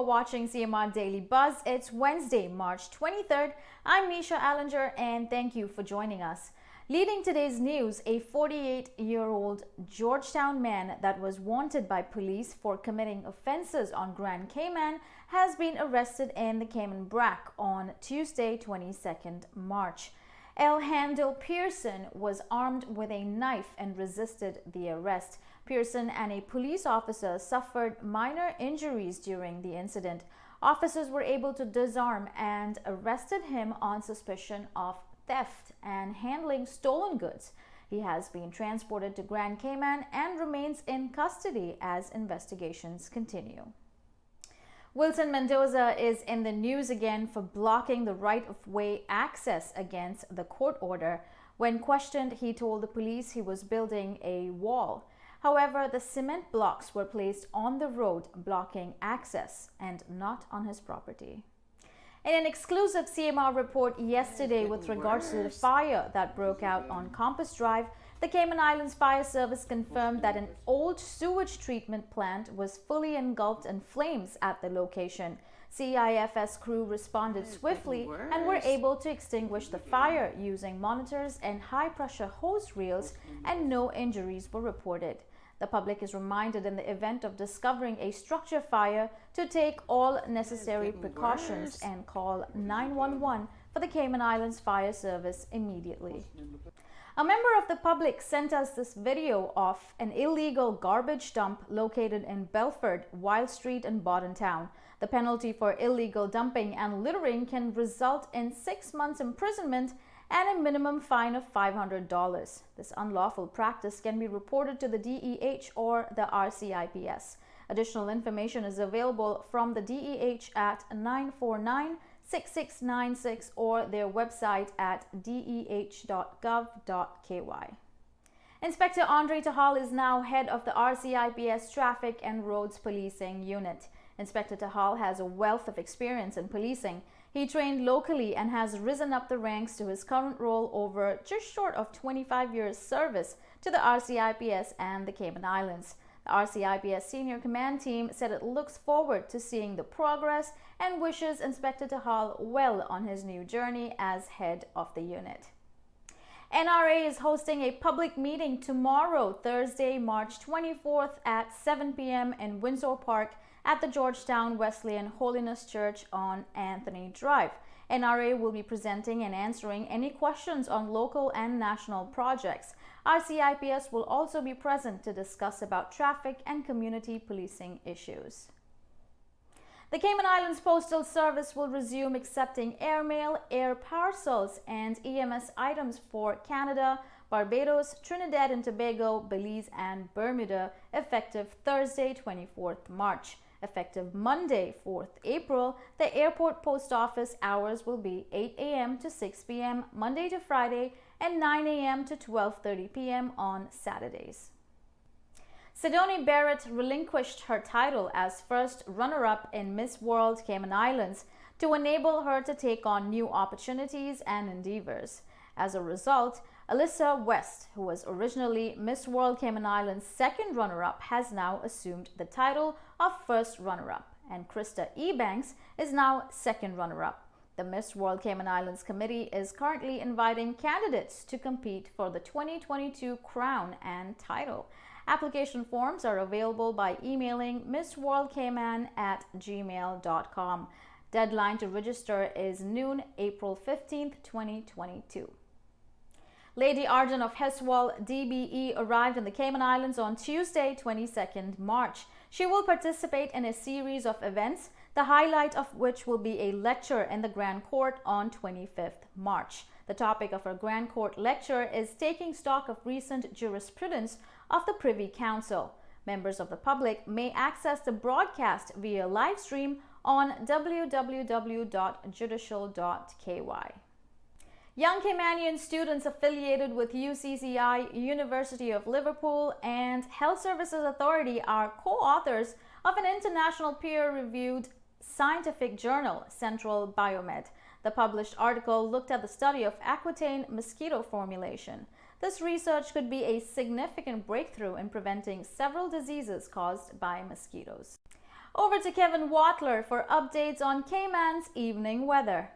for watching CMR Daily Buzz. It's Wednesday, March 23rd. I'm Nisha Allinger and thank you for joining us. Leading today's news, a 48-year-old Georgetown man that was wanted by police for committing offenses on Grand Cayman has been arrested in the Cayman Brac on Tuesday, 22nd March. Alejandro Pearson was armed with a knife and resisted the arrest. Pearson and a police officer suffered minor injuries during the incident. Officers were able to disarm and arrested him on suspicion of theft and handling stolen goods. He has been transported to Grand Cayman and remains in custody as investigations continue. Wilson Mendoza is in the news again for blocking the right-of-way access against the court order. When questioned, he told the police he was building a wall. However, the cement blocks were placed on the road, blocking access and not on his property. In an exclusive CMR report yesterday with regards to the fire that broke out on Compass Drive, the Cayman Islands Fire Service confirmed that an old sewage treatment plant was fully engulfed in flames at the location. CIFS crew responded swiftly and were able to extinguish the fire using monitors and high-pressure hose reels, and no injuries were reported. The public is reminded in the event of discovering a structure fire to take all necessary precautions and call 911 for the Cayman Islands Fire Service immediately. A member of the public sent us this video of an illegal garbage dump located in Belford, Wild Street in Bordentown. The penalty for illegal dumping and littering can result in 6 months imprisonment and a minimum fine of $500. This unlawful practice can be reported to the DEH or the RCIPS. Additional information is available from the DEH at 949-6696 or their website at deh.gov.ky. Inspector Andre Tahal is now head of the RCIPS Traffic and Roads Policing Unit. Inspector Tahal has a wealth of experience in policing. He trained locally and has risen up the ranks to his current role over just short of 25 years service to the RCIPS and the Cayman Islands. The RCIPS Senior Command Team said it looks forward to seeing the progress and wishes Inspector Tahal well on his new journey as head of the unit. NRA is hosting a public meeting tomorrow, Thursday, March 24th at 7 p.m. in Windsor Park at the Georgetown Wesleyan Holiness Church on Anthony Drive. NRA will be presenting and answering any questions on local and national projects. RCIPS will also be present to discuss about traffic and community policing issues. The Cayman Islands Postal Service will resume accepting airmail, air parcels, and EMS items for Canada, Barbados, Trinidad and Tobago, Belize, and Bermuda effective Thursday, 24th March. Effective Monday, 4th April, the airport post office hours will be 8 a.m. to 6 p.m. Monday to Friday and 9 a.m. to 12:30 p.m. on Saturdays. Sidonie Barrett relinquished her title as first runner-up in Miss World Cayman Islands to enable her to take on new opportunities and endeavors. As a result, Alyssa West, who was originally Miss World Cayman Islands' second runner-up, has now assumed the title of first runner-up, and Krista Ebanks is now second runner-up. The Miss World Cayman Islands Committee is currently inviting candidates to compete for the 2022 crown and title. Application forms are available by emailing missworldcayman@gmail.com. Deadline to register is noon, April 15th, 2022. Lady Arden of Heswall, DBE, arrived in the Cayman Islands on Tuesday, 22nd March. She will participate in a series of events, the highlight of which will be a lecture in the Grand Court on 25th March. The topic of her Grand Court lecture is taking stock of recent jurisprudence of the Privy Council. Members of the public may access the broadcast via live stream on www.judicial.ky. Young Caymanian students affiliated with UCCI, University of Liverpool, and Health Services Authority are co-authors of an international peer-reviewed scientific journal, Central Biomed. The published article looked at the study of Aquitaine mosquito formulation. This research could be a significant breakthrough in preventing several diseases caused by mosquitoes. Over to Kevin Watler for updates on Cayman's evening weather.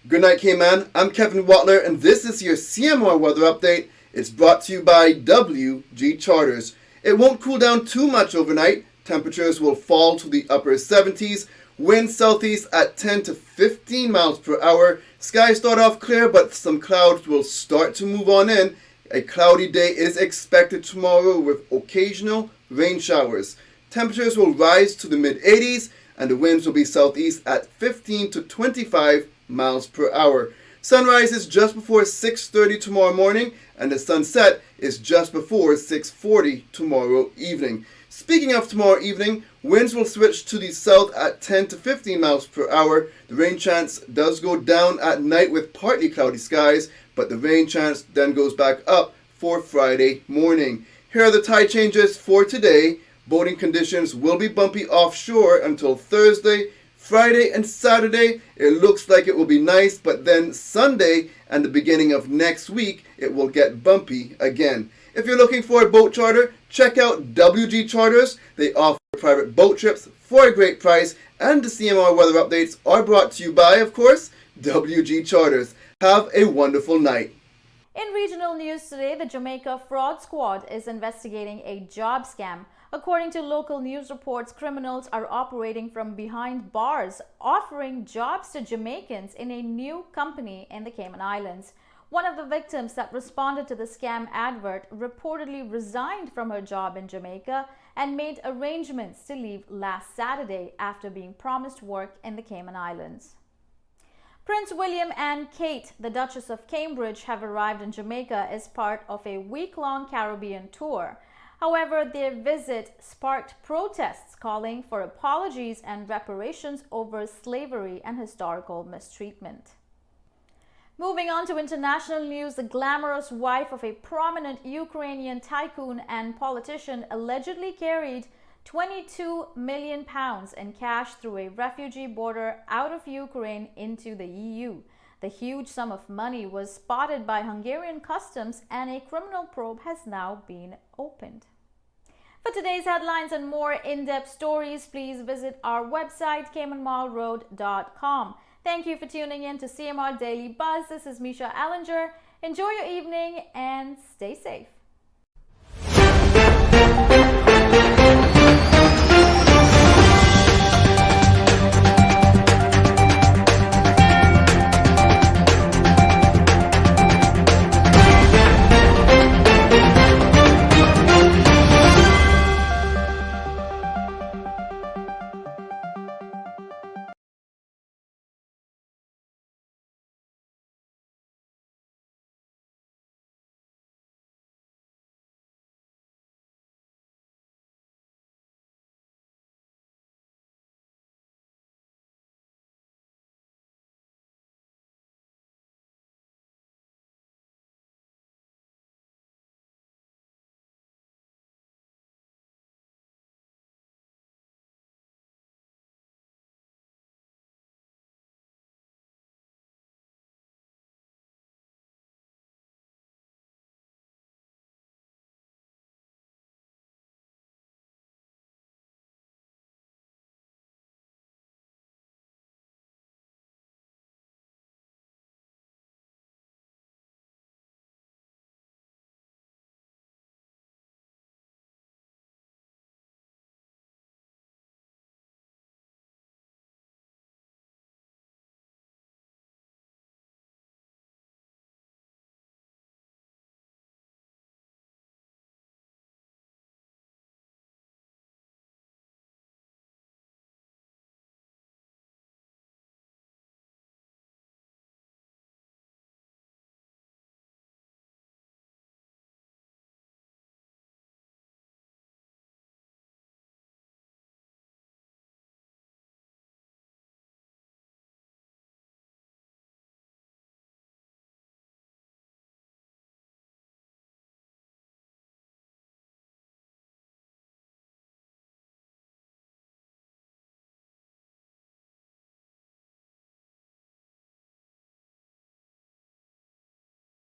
Good night, Cayman. I'm Kevin Watler, and this is your CMR weather update. It's brought to you by WG Charters. It won't cool down too much overnight. Temperatures will fall to the upper 70s. Wind southeast at 10 to 15 miles per hour. Skies start off clear, but some clouds will start to move on in. A cloudy day is expected tomorrow with occasional rain showers. Temperatures will rise to the mid-80s, and the winds will be southeast at 15 to 25 miles per hour. Sunrise is just before 6:30 tomorrow morning, and the sunset is just before 6:40 tomorrow evening. Speaking of tomorrow evening, winds will switch to the south at 10 to 15 miles per hour. The rain chance does go down at night with partly cloudy skies, but the rain chance then goes back up for Friday morning. Here are the tide changes for today. Boating conditions will be bumpy offshore until Thursday. Friday and Saturday, it looks like it will be nice, but then Sunday and the beginning of next week, it will get bumpy again. If you're looking for a boat charter, check out WG Charters. They offer private boat trips for a great price, and the CMR weather updates are brought to you by, of course, WG Charters. Have a wonderful night. In regional news today, the Jamaica Fraud Squad is investigating a job scam. According to local news reports, criminals are operating from behind bars, offering jobs to Jamaicans in a new company in the Cayman Islands. One of the victims that responded to the scam advert reportedly resigned from her job in Jamaica and made arrangements to leave last Saturday after being promised work in the Cayman Islands. Prince William and Kate, the Duchess of Cambridge, have arrived in Jamaica as part of a week-long Caribbean tour. However, their visit sparked protests calling for apologies and reparations over slavery and historical mistreatment. Moving on to international news, the glamorous wife of a prominent Ukrainian tycoon and politician allegedly carried £22 million in cash through a refugee border out of Ukraine into the EU. The huge sum of money was spotted by Hungarian customs, and a criminal probe has now been opened. For today's headlines and more in-depth stories, please visit our website, caymanmallroad.com. Thank you for tuning in to CMR Daily Buzz. This is Misha Allinger. Enjoy your evening and stay safe.